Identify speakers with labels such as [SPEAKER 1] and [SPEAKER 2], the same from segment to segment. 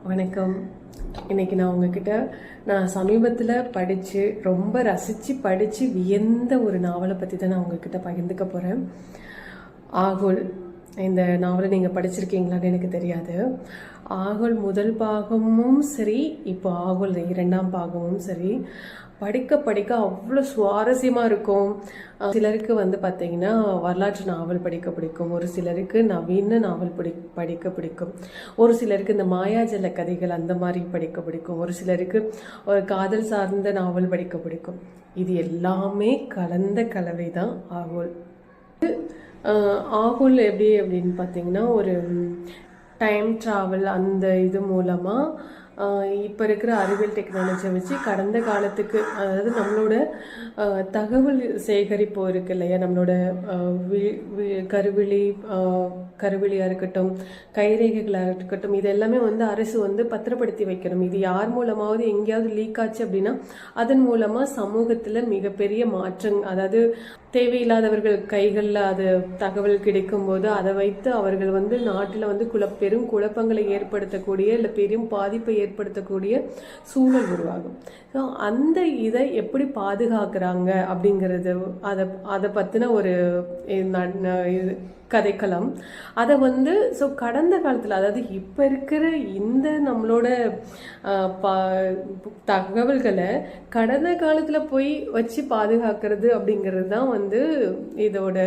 [SPEAKER 1] வணக்கம். இன்னைக்கு நான் உங்ககிட்ட சமீபத்தில் படித்து ரொம்ப ரசித்து படித்து வியந்த ஒரு நாவலை பற்றி தான் நான் உங்ககிட்ட பகிர்ந்துக்க போகிறேன். ஆகுல். இந்த நாவலை நீங்கள் படிச்சிருக்கீங்களான்னு எனக்கு தெரியாது. ஆகுல் முதல் பாகமும் சரி, இப்போ ஆகுல் இரண்டாம் பாகமும் சரி, படிக்க படிக்க அவ்வளோ சுவாரஸ்யமாக இருக்கும். சிலருக்கு பார்த்தீங்கன்னா வரலாற்று நாவல் படிக்க பிடிக்கும், ஒரு சிலருக்கு நவீன நாவல் படிக்க பிடிக்கும், ஒரு சிலருக்கு இந்த மாயாஜல கதைகள் அந்த மாதிரி படிக்க பிடிக்கும், ஒரு சிலருக்கு ஒரு காதல் சார்ந்த நாவல் படிக்க பிடிக்கும். இது எல்லாமே கலந்த கலவை தான் ஆகுல். ஆகுல் எப்படி அப்படின்னு பார்த்தீங்கன்னா, ஒரு டைம் ட்ராவல் அந்த இது மூலமாக இப்போ இருக்கிற அறிவியல் டெக்னாலஜியை வச்சு கடந்த காலத்துக்கு, அதாவது நம்மளோட தகவல் சேகரிப்பு இருக்கு இல்லையா, நம்மளோட கருவிழியாக இருக்கட்டும், கைரேகைகளாக இருக்கட்டும், இது எல்லாமே அரசு பத்திரப்படுத்தி வைக்கணும். இது யார் மூலமாவது எங்கேயாவது லீக் ஆச்சு அப்படின்னா அதன் மூலமாக சமூகத்தில் மிகப்பெரிய மாற்றம், அதாவது தேவையில்லாதவர்கள் கைகளில் அது தகவல் கிடைக்கும் போது அதை வைத்து அவர்கள் நாட்டில் பெரும் குழப்பங்களை ஏற்படுத்தக்கூடிய இல்லை பெரும் பாதிப்பை ஏற்படுத்தக்கூடிய சூழல் உருவாகும். ஸோ அந்த இதை எப்படி பாதுகாக்கிறாங்க அப்படிங்கிறது அதை பற்றின ஒரு கதைக்களம். அதை ஸோ கடந்த காலத்தில், அதாவது இப்போ இருக்கிற இந்த நம்மளோட தகவல்களை கடந்த காலத்தில் போய் வச்சு பாதுகாக்கிறது அப்படிங்கிறது தான் இதோட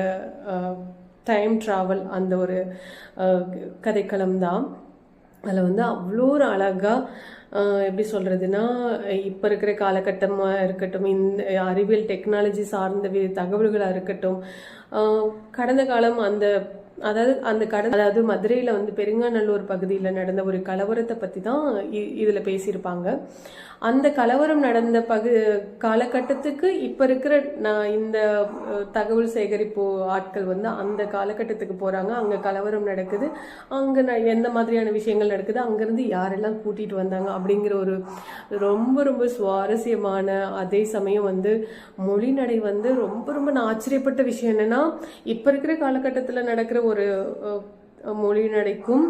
[SPEAKER 1] டைம் ட்ராவல் அந்த ஒரு கதைக்களம் தான். அதில் அவ்வளோ ஒரு அழகாக எப்படி சொல்கிறதுனா, இப்போ இருக்கிற காலகட்டமாக இருக்கட்டும், இந்த அறிவியல் டெக்னாலஜி சார்ந்த தகவல்களாக இருக்கட்டும், கடந்த காலம் அதாவது மதுரையில் பெருங்காநல்லூர் பகுதியில் நடந்த ஒரு கலவரத்தை பற்றி தான் இதில் பேசியிருப்பாங்க. அந்த கலவரம் நடந்த காலகட்டத்துக்கு இப்போ இருக்கிற இந்த தகவல் சேகரிப்பு ஆட்கள் அந்த காலகட்டத்துக்கு போகிறாங்க. அங்கே கலவரம் நடக்குது, அங்கே எந்த மாதிரியான விஷயங்கள் நடக்குது, அங்கேருந்து யாரெல்லாம் கூட்டிகிட்டு வந்தாங்க அப்படிங்கிற ஒரு ரொம்ப ரொம்ப சுவாரஸ்யமான, அதே சமயம் மொழி நடை ரொம்ப ரொம்ப நான் ஆச்சரியப்பட்ட விஷயம் என்னென்னா, இப்போ இருக்கிற காலகட்டத்தில் நடக்கிற ஒரு மொழி நடைக்கும்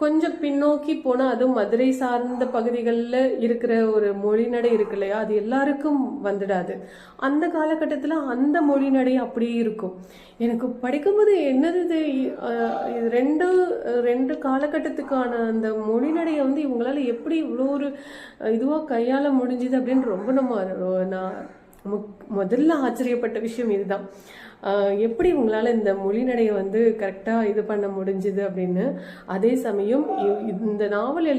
[SPEAKER 1] கொஞ்சம் பின்னோக்கி போனால், அதுவும் மதுரை சார்ந்த பகுதிகளில் இருக்கிற ஒரு மொழி நடை இருக்கு இல்லையா, அது எல்லாருக்கும் வந்துடாது. அந்த காலகட்டத்தில் அந்த மொழி நடை அப்படியே இருக்கும். எனக்கு படிக்கும்போது என்னது இது ரெண்டு காலகட்டத்துக்கான அந்த மொழி நடையை இவங்களால எப்படி இவ்வளோ ஒரு இதுவாக கையாள முடிஞ்சுது அப்படின்னு ரொம்ப நான் முதல்ல ஆச்சரியப்பட்ட விஷயம் இதுதான். எப்படி உங்களால் இந்த மொழிநடையை கரெக்டாக இது பண்ண முடிஞ்சுது அப்படின்னு. அதே சமயம் இந்த நாவல் எழுத